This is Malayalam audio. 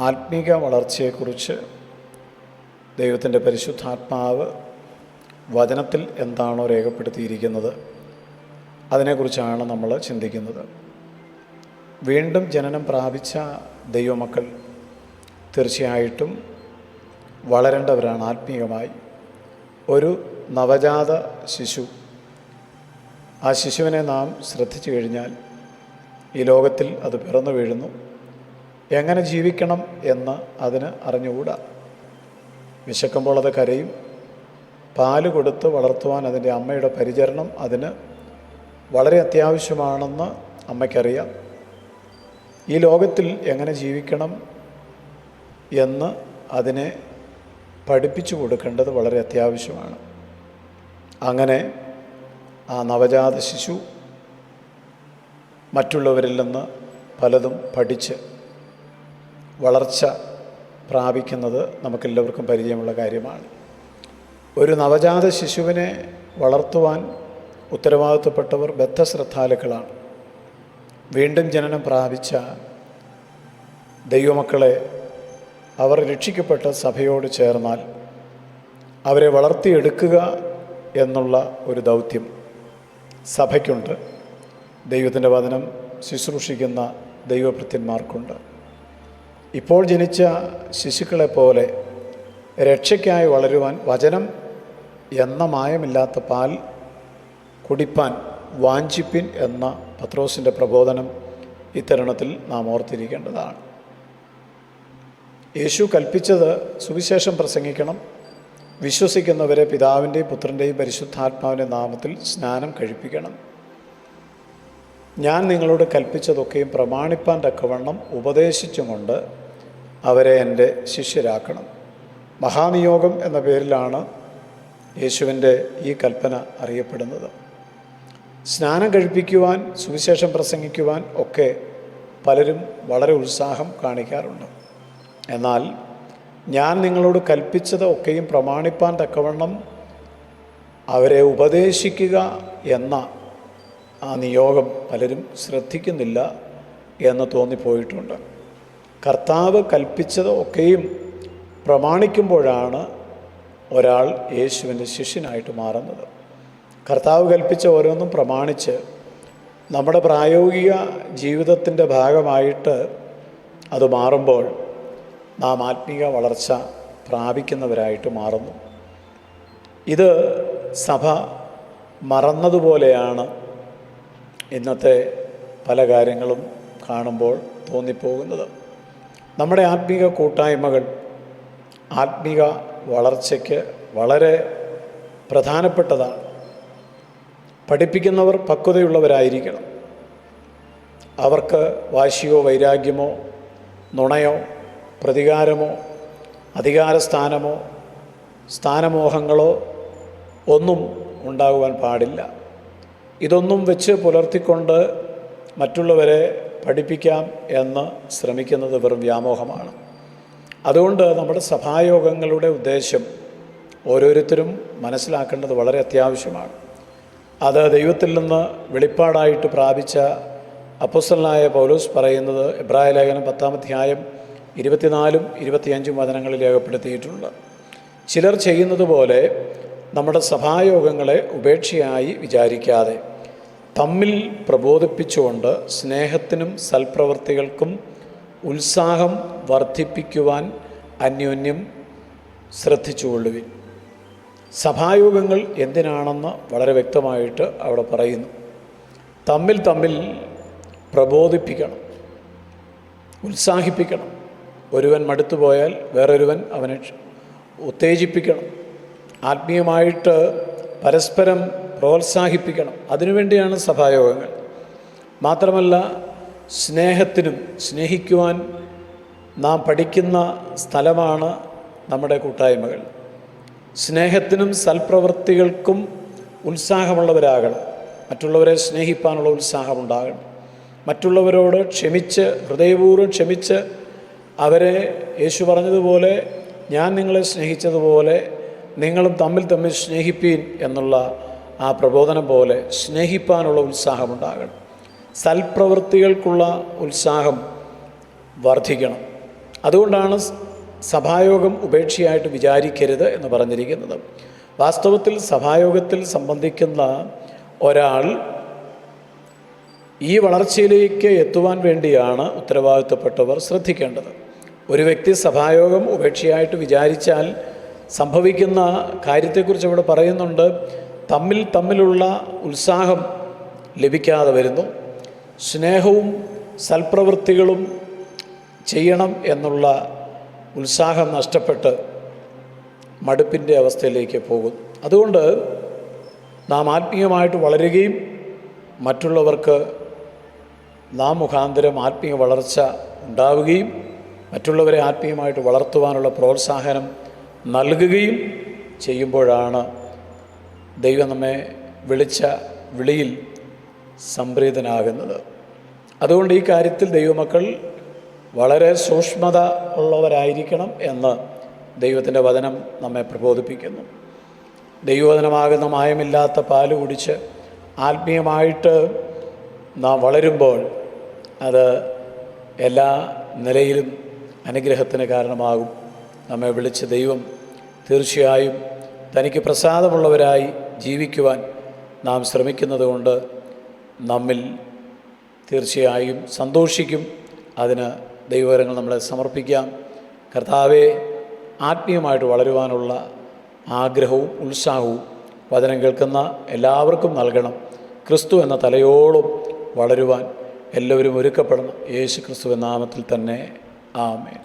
ആത്മീക വളർച്ചയെക്കുറിച്ച് ദൈവത്തിൻ്റെ പരിശുദ്ധാത്മാവ് വചനത്തിൽ എന്താണോ രേഖപ്പെടുത്തിയിരിക്കുന്നത് അതിനെക്കുറിച്ചാണ് നമ്മൾ ചിന്തിക്കുന്നത്. വീണ്ടും ജനനം പ്രാപിച്ച ദൈവമക്കൾ തീർച്ചയായിട്ടും വളരേണ്ടവരാണ് ആത്മീയമായി. ഒരു നവജാത ശിശു, ആ ശിശുവിനെ നാം ശ്രദ്ധിച്ചു കഴിഞ്ഞാൽ ഈ ലോകത്തിൽ അത് പിറന്നു വീഴുന്നു. എങ്ങനെ ജീവിക്കണം എന്ന് അതിന് അറിഞ്ഞുകൂടാ. വിശക്കുമ്പോൾ അത് കരയും. പാല് കൊടുത്ത് വളർത്തുവാൻ അതിൻ്റെ അമ്മയുടെ പരിചരണം അതിന് വളരെ അത്യാവശ്യമാണെന്ന് അമ്മയ്ക്കറിയാം. ഈ ലോകത്തിൽ എങ്ങനെ ജീവിക്കണം എന്ന് അതിനെ പഠിപ്പിച്ചു കൊടുക്കേണ്ടത് വളരെ അത്യാവശ്യമാണ്. അങ്ങനെ ആ നവജാത ശിശു മറ്റുള്ളവരിൽ നിന്ന് പലതും പഠിച്ച് വളർച്ച പ്രാപിക്കുന്നത് നമുക്കെല്ലാവർക്കും പരിചയമുള്ള കാര്യമാണ്. ഒരു നവജാത ശിശുവിനെ വളർത്തുവാൻ ഉത്തരവാദിത്തപ്പെട്ടവർ ബദ്ധശ്രദ്ധാലുക്കളാണ്. വീണ്ടും ജനനം പ്രാപിച്ച ദൈവമക്കളെ അവർ രക്ഷിക്കപ്പെട്ട സഭയോട് ചേർന്നാൽ അവരെ വളർത്തിയെടുക്കുക എന്നുള്ള ഒരു ദൗത്യം സഭയ്ക്കുണ്ട്. ദൈവത്തിൻ്റെ വചനം ശുശ്രൂഷിക്കുന്ന ദൈവഭൃത്യന്മാർക്കുണ്ട്. ഇപ്പോൾ ജനിച്ച ശിശുക്കളെപ്പോലെ രക്ഷയ്ക്കായി വളരുവാൻ വചനം എന്ന മായമില്ലാത്ത പാൽ കുടിപ്പാൻ വാഞ്ചിപ്പിൻ എന്ന പത്രോസിൻ്റെ പ്രബോധനം ഇത്തരുണത്തിൽ നാം ഓർത്തിരിക്കേണ്ടതാണ്. യേശു കൽപ്പിച്ചത് സുവിശേഷം പ്രസംഗിക്കണം, വിശ്വസിക്കുന്നവരെ പിതാവിൻ്റെയും പുത്രൻ്റെയും പരിശുദ്ധാത്മാവിൻ്റെ നാമത്തിൽ സ്നാനം കഴിപ്പിക്കണം, ഞാൻ നിങ്ങളോട് കൽപ്പിച്ചതൊക്കെയും പ്രമാണിപ്പാൻ തക്കവണ്ണം ഉപദേശിച്ചും കൊണ്ട് അവരെ എൻ്റെ ശിഷ്യരാക്കണം. മഹാനിയോഗം എന്ന പേരിലാണ് യേശുവിൻ്റെ ഈ കൽപ്പന അറിയപ്പെടുന്നത്. സ്നാനം കഴിപ്പിക്കുവാൻ, സുവിശേഷം പ്രസംഗിക്കുവാൻ ഒക്കെ പലരും വളരെ ഉത്സാഹം കാണിക്കാറുണ്ട്. എന്നാൽ ഞാൻ നിങ്ങളോട് കൽപ്പിച്ചത് ഒക്കെയും പ്രമാണിപ്പാൻ തക്കവണ്ണം അവരെ ഉപദേശിക്കുക എന്ന ആ നിയോഗം പലരും ശ്രദ്ധിക്കുന്നില്ല എന്ന് തോന്നിപ്പോയിട്ടുണ്ട്. കർത്താവ് കൽപ്പിച്ചത് ഒക്കെയും പ്രമാണിക്കുമ്പോഴാണ് ഒരാൾ യേശുവിൻ്റെ ശിഷ്യനായിട്ട് മാറുന്നത്. കർത്താവ് കൽപ്പിച്ച ഓരോന്നും പ്രമാണിച്ച് നമ്മുടെ പ്രായോഗിക ജീവിതത്തിൻ്റെ ഭാഗമായിട്ട് അത് മാറുമ്പോൾ നാം ആത്മീക വളർച്ച പ്രാപിക്കുന്നവരായിട്ട് മാറുന്നു. ഇത് സഭ മറന്നതുപോലെയാണ് ഇന്നത്തെ പല കാര്യങ്ങളും കാണുമ്പോൾ തോന്നിപ്പോകുന്നത്. നമ്മുടെ ആത്മീക കൂട്ടായ്മകൾ ആത്മീക വളർച്ചയ്ക്ക് വളരെ പ്രധാനപ്പെട്ടതാണ്. പഠിപ്പിക്കുന്നവർ പക്വതയുള്ളവരായിരിക്കണം. അവർക്ക് വാശിയോ വൈരാഗ്യമോ നുണയോ പ്രതികാരമോ അധികാരസ്ഥാനമോ സ്ഥാനമോഹങ്ങളോ ഒന്നും ഉണ്ടാകുവാൻ പാടില്ല. ഇതൊന്നും വെച്ച് പുലർത്തിക്കൊണ്ട് മറ്റുള്ളവരെ പഠിപ്പിക്കാം എന്ന് ശ്രമിക്കുന്നത് വെറും വ്യാമോഹമാണ്. അതുകൊണ്ട് നമ്മുടെ സഭായോഗങ്ങളുടെ ഉദ്ദേശം ഓരോരുത്തരും മനസ്സിലാക്കേണ്ടത് വളരെ അത്യാവശ്യമാണ്. അത് ദൈവത്തിൽ നിന്ന് വെളിപ്പാടായിട്ട് പ്രാപിച്ച അപ്പോസ്തലനായ പൗലോസ് പറയുന്നത് എബ്രായ ലേഖനം 10-ാം അധ്യായം 24-ഉം 25-ഉം വചനങ്ങളിൽ രേഖപ്പെടുത്തിയിട്ടുണ്ട്. ചിലർ ചെയ്യുന്നത് പോലെ നമ്മുടെ സഭായോഗങ്ങളെ ഉപേക്ഷയായി വിചാരിക്കാതെ തമ്മിൽ പ്രബോധിപ്പിച്ചുകൊണ്ട് സ്നേഹത്തിനും സൽപ്രവർത്തികൾക്കും ഉത്സാഹം വർദ്ധിപ്പിക്കുവാൻ അന്യോന്യം ശ്രദ്ധിച്ചുകൊള്ളുവിൻ. സഭായോഗങ്ങൾ എന്തിനാണെന്ന് വളരെ വ്യക്തമായിട്ട് അവിടെ പറയുന്നു. തമ്മിൽ പ്രബോധിപ്പിക്കണം, ഉത്സാഹിപ്പിക്കണം. ഒരുവൻ മടുത്തുപോയാൽ വേറൊരുവൻ അവനെ ഉത്തേജിപ്പിക്കണം. ആത്മീയമായിട്ട് പരസ്പരം പ്രോത്സാഹിപ്പിക്കണം. അതിനുവേണ്ടിയാണ് സഭായോഗങ്ങൾ. മാത്രമല്ല സ്നേഹിക്കുവാൻ നാം പഠിക്കുന്ന സ്ഥലമാണ് നമ്മുടെ കൂട്ടായ്മകൾ. സ്നേഹത്തിനും സൽപ്രവൃത്തികൾക്കും ഉത്സാഹമുള്ളവരാകണം. മറ്റുള്ളവരെ സ്നേഹിപ്പാനുള്ള ഉത്സാഹമുണ്ടാകണം. മറ്റുള്ളവരോട് ഹൃദയപൂർവ്വം ക്ഷമിച്ച് അവരെ യേശു പറഞ്ഞതുപോലെ ഞാൻ നിങ്ങളെ സ്നേഹിച്ചതുപോലെ നിങ്ങളും തമ്മിൽ സ്നേഹിപ്പീൻ എന്നുള്ള ആ പ്രബോധനം പോലെ സ്നേഹിപ്പാനുള്ള ഉത്സാഹമുണ്ടാകണം. സൽപ്രവൃത്തികൾക്കുള്ള ഉത്സാഹം വർദ്ധിക്കണം. അതുകൊണ്ടാണ് സഭായോഗം ഉപേക്ഷയായിട്ട് വിചാരിക്കരുത് എന്ന് പറഞ്ഞിരിക്കുന്നത്. വാസ്തവത്തിൽ സഭായോഗത്തിൽ സംബന്ധിക്കുന്ന ഒരാൾ ഈ വളർച്ചയിലേക്ക് എത്തുവാൻ വേണ്ടിയാണ് ഉത്തരവാദിത്തപ്പെട്ടവർ ശ്രദ്ധിക്കേണ്ടത്. ഒരു വ്യക്തി സഭായോഗം ഉപേക്ഷയായിട്ട് വിചാരിച്ചാൽ സംഭവിക്കുന്ന കാര്യത്തെക്കുറിച്ച് ഇവിടെ പറയുന്നുണ്ട്. തമ്മിലുള്ള ഉത്സാഹം ലഭിക്കാതെ വരുന്നു. സ്നേഹവും സൽപ്രവൃത്തികളും ചെയ്യണം എന്നുള്ള ഉത്സാഹം നഷ്ടപ്പെട്ട് മടുപ്പിൻ്റെ അവസ്ഥയിലേക്ക് പോകും. അതുകൊണ്ട് നാം ആത്മീയമായിട്ട് വളരുകയും മറ്റുള്ളവർക്ക് നാം മുഖാന്തരം ആത്മീയ വളർച്ച ഉണ്ടാവുകയും മറ്റുള്ളവരെ ആത്മീയമായിട്ട് വളർത്തുവാനുള്ള പ്രോത്സാഹനം നൽകുകയും ചെയ്യുമ്പോഴാണ് ദൈവം നമ്മെ വിളിച്ച വിളിയിൽ സംപ്രീതനാകുന്നത്. അതുകൊണ്ട് ഈ കാര്യത്തിൽ ദൈവമക്കൾ വളരെ സൂക്ഷ്മത ഉള്ളവരായിരിക്കണം എന്ന് ദൈവത്തിൻ്റെ വചനം നമ്മെ പ്രബോധിപ്പിക്കുന്നു. ദൈവവചനമാകുന്ന മായമില്ലാത്ത പാല് കുടിച്ച് ആത്മീയമായിട്ട് നാം വളരുമ്പോൾ അത് എല്ലാ നിലയിലും അനുഗ്രഹത്തിന് കാരണമാകും. നമ്മെ വിളിച്ച ദൈവം തീർച്ചയായും തനിക്ക് പ്രസാദമുള്ളവരായി ജീവിക്കുവാൻ നാം ശ്രമിക്കുന്നത് കൊണ്ട് നമ്മിൽ തീർച്ചയായും സന്തോഷിക്കും. അതിന് ദൈവവരങ്ങൾ നമ്മളെ സമർപ്പിക്കാം. കർത്താവെ, ആത്മീയമായിട്ട് വളരുവാനുള്ള ആഗ്രഹവും ഉത്സാഹവും വചനം കേൾക്കുന്ന എല്ലാവർക്കും നൽകണം. ക്രിസ്തു എന്ന തലയോളം വളരുവാൻ എല്ലാവരും ഒരുക്കപ്പെടണം. യേശു ക്രിസ്തുവിൻ നാമത്തിൽ തന്നെ ആമേൻ.